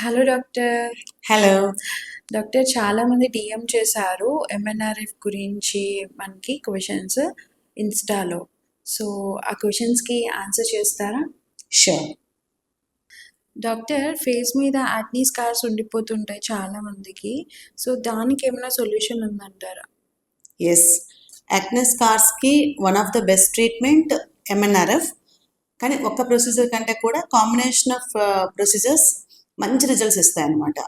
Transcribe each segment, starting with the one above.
Hello doctor. Hello. Doctor చాలామంది D M చేశారు M N R F గురించి మనకి క్వశ్చన్స్ ఇన్స్టాలో. సో ఆ క్వశ్చన్స్కి ఆన్సర్ చేస్తారా? షూర్. డాక్టర్, ఫేస్ మీద యాక్నీ స్కార్స్ ఉండిపోతుంటాయి చాలామందికి. సో దానికి ఏమైనా సొల్యూషన్ ఉందంటారా? ఎస్, యాక్నే స్కార్స్కి one of the best treatment M N R F. కానీ ఒక్క ప్రొసీజర్ కంటే కూడా కాంబినేషన్ ఆఫ్ ప్రొసీజర్స్ మంచి రిజల్ట్స్ ఇస్తాయన్నమాట.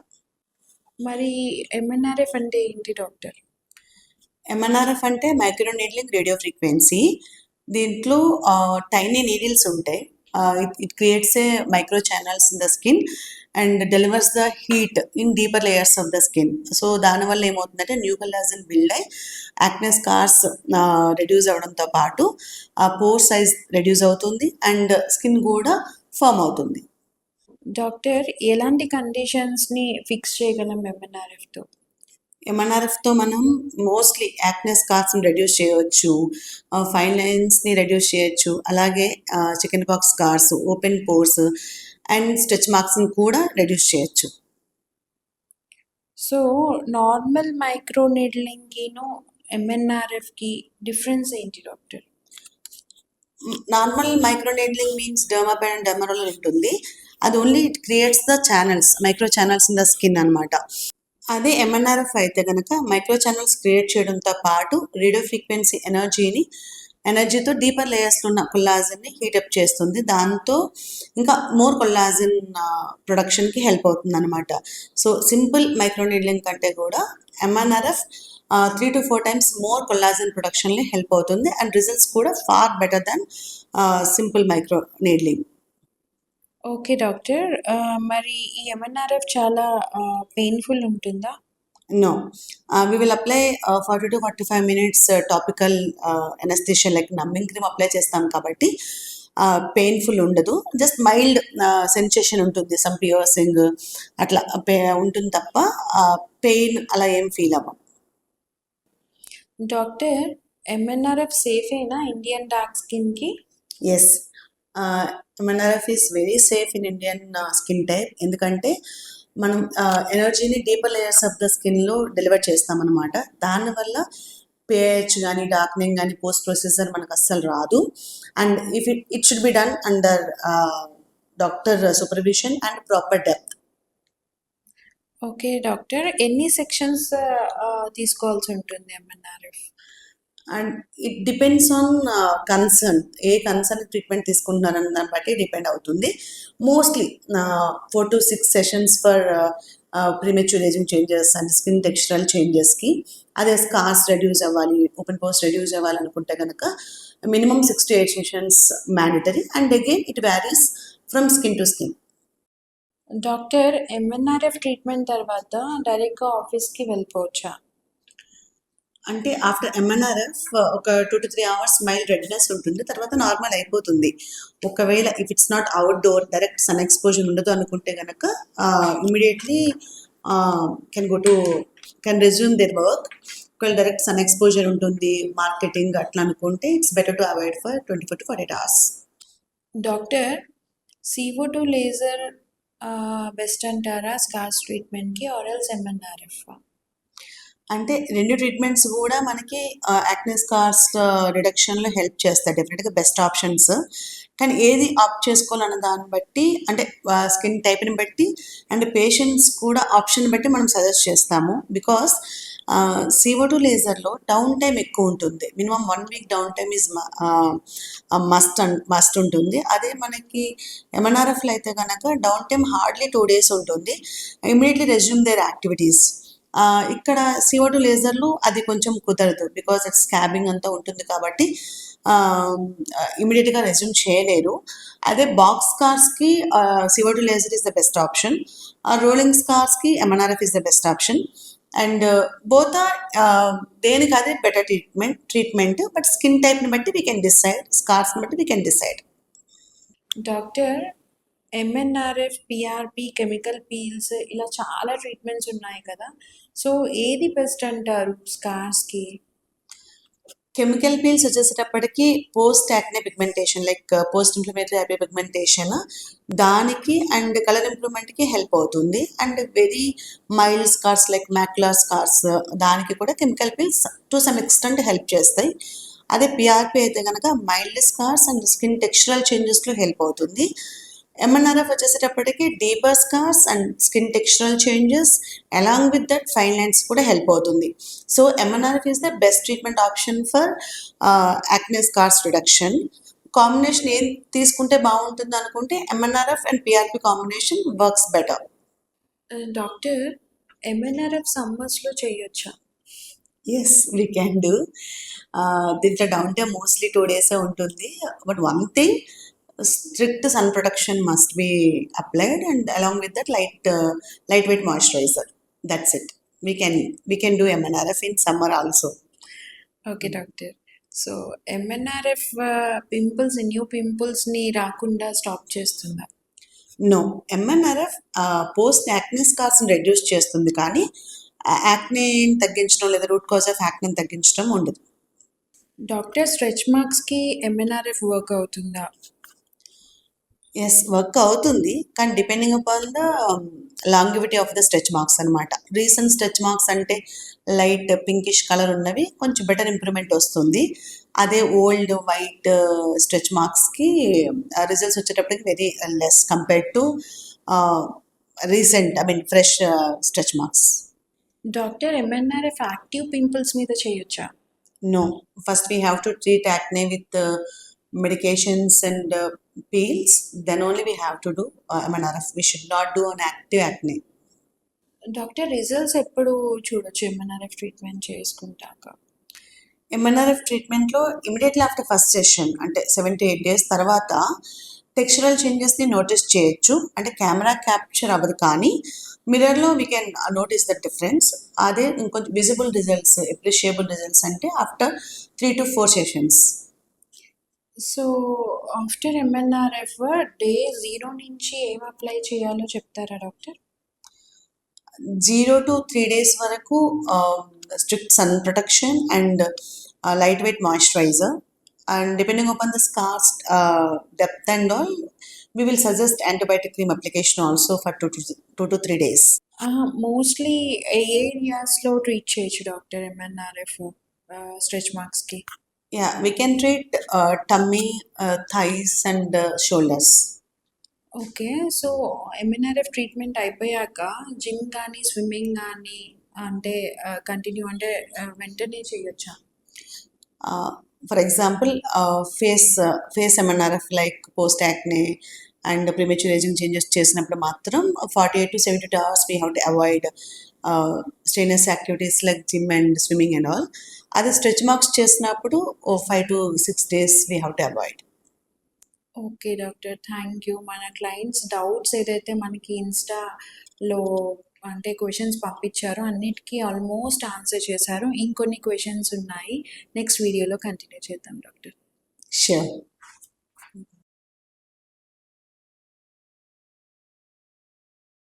మరి ఎంఎన్ఆర్ఎఫ్ అంటే ఏంటి డాక్టర్? ఎంఎన్ఆర్ఎఫ్ అంటే మైక్రో నీడ్లింగ్ రేడియో ఫ్రీక్వెన్సీ. దీంట్లో టైనీ నీడిల్స్ ఉంటాయి. It creates a micro channels in the skin and delivers the heat in deeper layers of the skin. So దానివల్ల ఏమవుతుందంటే న్యూ కొల్లాజన్ బిల్డ్ అయ్యి acne scars reduce అవ్వడంతో పాటు ఆ pore size reduce అవుతుంది and skin కూడా firm అవుతుంది. Doctor, ఎలాంటి కండిషన్స్ని ఫిక్స్ చేయగలం ఎంఎన్ఆర్ఎఫ్తో? ఎంఎన్ఆర్ఎఫ్తో మనం మోస్ట్లీ యాక్నే స్కార్స్ని రెడ్యూస్ చేయవచ్చు, ఫైన్ లైన్స్ని రెడ్యూస్ చేయొచ్చు, అలాగే chicken pox scars, open pores and stretch మార్క్స్ని కూడా రెడ్యూస్ చేయొచ్చు. సో నార్మల్ మైక్రో నీడ్లింగ్కిను ఎంఎన్ఆర్ఎఫ్కి డిఫరెన్స్ ఏంటి doctor? Normal micro needling means dermapen and dermaroll ఉంటుంది. అది only it creates the channels, micro channels in the skin అనమాట. అదే ఎంఎన్ఆర్ఎఫ్ అయితే కనుక మైక్రో ఛానల్స్ క్రియేట్ చేయడంతో పాటు రేడియో ఫ్రీక్వెన్సీ ఎనర్జీతో డీపర్ లేయర్స్లో ఉన్న కొల్లాజన్ని హీటప్ చేస్తుంది. దాంతో ఇంకా మోర్ కొల్లాజన్ ప్రొడక్షన్కి హెల్ప్ అవుతుంది అనమాట. సో సింపుల్ మైక్రో నీడ్లింగ్ కంటే కూడా M N R F 3 to 4 times more collagen ప్రొడక్షన్లో హెల్ప్ అవుతుంది అండ్ రిజల్ట్స్ కూడా far better than simple micro needling. Okay doctor. మరి ఈ ఎంఎన్ఆర్ఎఫ్ చాలా పెయిన్ఫుల్ ఉంటుందా? No, we will apply 40 to 45 minutes topical anesthesia like numbing cream apply చేస్తాం కాబట్టి పెయిన్ఫుల్ ఉండదు. జస్ట్ మైల్డ్ సెన్సేషన్ ఉంటుంది, సమ్ పియర్సింగ్ అట్లా ఉంటుంది తప్ప పెయిన్ అలా ఏం ఫీల్ అవ్వం. డాక్టర్, ఎంఎన్ఆర్ఎఫ్ సేఫేనా ఇండియన్ డార్క్ స్కిన్కి? Yes, M N R F is very safe in Indian skin type. ఎందుకంటే మనం ఎనర్జీని డీపర్ లేయర్స్ ఆఫ్ ద స్కిన్లో డెలివర్ చేస్తామన్నమాట. దానివల్ల పిహెచ్ కానీ డార్క్నింగ్ కానీ పోస్ట్ ప్రొసీజర్ మనకు అస్సలు రాదు. And if it should be done under doctor supervision and proper depth. Okay doctor, ఎన్ని సెక్షన్స్ తీసుకోవాల్సి ఉంటుంది M N R F? And it depends on concern, a concern treatment తీసుకుంటున్నారని దాన్ని బట్టి డిపెండ్ అవుతుంది. Mostly 4 to 6 sessions for premature ageing changes and skin textural చేంజెస్కి. అదే scars reduce అవ్వాలి, ఓపెన్ పోర్స్ రెడ్యూస్ అవ్వాలనుకుంటే కనుక minimum 6 to 8 sessions mandatory and again it varies from skin to skin. Doctor, MNRF treatment తర్వాత డైరెక్ట్గా ఆఫీస్కి వెళ్ళిపోవచ్చా? అంటే ఆఫ్టర్ ఎంఎన్ఆర్ఎఫ్ ఒక 2 to 3 hours మైల్డ్ రెడ్నెస్ ఉంటుంది, తర్వాత నార్మల్ అయిపోతుంది. ఒకవేళ if it's not outdoor, direct sun exposure ఉండదు అనుకుంటే కనుక immediately can resume their work. ఒకవేళ డైరెక్ట్ సన్ ఎక్స్పోజర్ ఉంటుంది, మార్కెటింగ్ అట్లా అనుకుంటే it's better to avoid for 24 to 48 hours. Doctor, CO2 laser best అంటారా స్కార్స్ ట్రీట్మెంట్కి ఆర్ ఎల్స్ ఎంఎన్ఆర్ఎఫ్? అంటే రెండు ట్రీట్మెంట్స్ కూడా మనకి యాక్నే స్కార్స్ రిడక్షన్లో హెల్ప్ చేస్తాయి, డెఫినెట్గా బెస్ట్ ఆప్షన్స్. కానీ ఏది ఆప్ట్ చేసుకోవాలన్న దాన్ని బట్టి, అంటే స్కిన్ టైప్ని బట్టి అండ్ పేషెంట్స్ కూడా ఆప్షన్ బట్టి మనం సజెస్ట్ చేస్తాము. బికాస్ CO2 లేజర్లో డౌన్ టైం ఎక్కువ ఉంటుంది, minimum 1 week down time is must ఉంటుంది. అదే మనకి ఎంఎన్ఆర్ఎఫ్లో అయితే కనుక డౌన్ టైం హార్డ్లీ 2 days ఉంటుంది, ఇమీడియట్లీ రెజ్యూమ్ దేర్ యాక్టివిటీస్. ఇక్కడ CO2 లేజర్లు అది కొంచెం కుదరదు, బికాజ్ ఇట్స్ స్కాబింగ్ అంతా ఉంటుంది కాబట్టి ఇమీడియట్గా రెజ్యూమ్ చేయలేరు. అదే బాక్స్ స్కార్స్కి CO2 laser is the best option, rolling స్కార్స్కి M N R F is the best option. And both are దేనికి అదే బెటర్ ట్రీట్మెంట్, బట్ స్కిన్ టైప్ని బట్టి వీ కెన్ డిసైడ్, స్కార్స్ని బట్టి we can decide. Doctor, M N R F, P R P, chemical peels ఇలా చాలా ట్రీట్మెంట్స్ ఉన్నాయి కదా. సో ఏది బెస్ట్ అంటారు స్కార్స్కి? కెమికల్ పీల్స్ వచ్చేసేటప్పటికి post acne pigmentation like post inflammatory hyper pigmentation దానికి అండ్ కలర్ ఇంప్రూవ్మెంట్కి హెల్ప్ అవుతుంది. And very mild scars like macular scars దానికి కూడా chemical peels to some extent help చేస్తాయి. అదే పిఆర్పి అయితే కనుక mild scars and skin textural చేంజెస్లో హెల్ప్ అవుతుంది. ఎంఎన్ఆర్ఎఫ్ వచ్చేసేటప్పటికి deeper scars and skin textural changes along with that fine lines కూడా హెల్ప్ అవుతుంది. So M N R F is the best treatment option for acne scars reduction. Combination ఏం తీసుకుంటే బాగుంటుంది అనుకుంటే M N R F and P R P combination works better. Doctor, M N R F సమ్మర్స్లో చేయొచ్చా? Yes, we can do. దీంట్లో downtime mostly 2 days ఉంటుంది. But one thing, strict sun protection must be applied and along with that lightweight moisturizer. That's it. We can do MNRF in summer also. Okay doctor. So M N R F new పింపుల్స్ని రాకుండా stop చేస్తుందా? No, MNRF post acne స్కార్స్ని reduce చేస్తుంది కానీ యాక్నేని తగ్గించడం లేదా root cause of యాక్నేని తగ్గించడం ఉండదు. డాక్టర్, స్ట్రెచ్ మార్క్స్కి ఎంఎన్ఆర్ఎఫ్ వర్క్ అవుతుందా? ఎస్, వర్క్ అవుతుంది కానీ depending upon the longevity of the stretch marks అనమాట. రీసెంట్ స్ట్రెచ్ మార్క్స్ అంటే లైట్ పింకిష్ కలర్ ఉన్నవి కొంచెం బెటర్ ఇంప్రూవ్మెంట్ వస్తుంది. అదే ఓల్డ్ వైట్ స్ట్రెచ్ మార్క్స్కి రిజల్ట్స్ వచ్చేటప్పటికి very less compared to recent fresh stretch marks. Doctor, MNRF active pimples మీద చేయొచ్చా? No, first we have to treat acne with medications and peels, then only we have to do MNRF. We should not do an active acne. Doctor, results ఎప్పుడు చూడొచ్చు M N R F treatment చేసుకుంటాక? M N R F ట్రీట్మెంట్లో immediately after first session అంటే 7 to 8 days తర్వాత టెక్స్చరల్ చేంజెస్ని notice చేయొచ్చు. అంటే camera capture అవ్వదు కానీ మిర్రర్లో we can notice the difference. అదే ఇంకొంచెం విజిబుల్ రిజల్ట్స్, అప్రిషియబుల్ రిజల్ట్స్ అంటే after 3 to 4 sessions. So after M N R F day 0 నుంచి ఏం అప్లై చేయాలో చెప్తారా డాక్టర్? 0 to 3 days వరకు strict sun protection and light weight moisturiser. And depending upon the scars depth and all we will suggest antibiotic cream application also for 2 to 3 days. Mostly ఏ ఏరియాస్లో treat చేయొచ్చు doctor MNRF stretch మార్క్స్కి? Yeah, we can treat tummy, thighs and shoulders. Okay. So MNRF treatment అయిపోయాక gym కానీ swimming కానీ అంటే continue అంటే వెంటనే చేయొచ్చా? For example, face MNRF like post acne and premature aging changes చేసినప్పుడు మాత్రం 48 to 72 hours we have to avoid strenuous activities like gym and swimming and all. అదే స్ట్రెచ్ మార్క్స్ చేసినప్పుడు 5 to 6 days we have to avoid. Okay doctor, thank you. మన clients doubts ఏదైతే మనకి ఇన్స్టాలో అంటే questions పంపించారో అన్నిటికీ ఆల్మోస్ట్ ఆన్సర్ చేశారు. ఇంకొన్ని క్వశ్చన్స్ ఉన్నాయి, నెక్స్ట్ వీడియోలో కంటిన్యూ చేద్దాం డాక్టర్. Sure.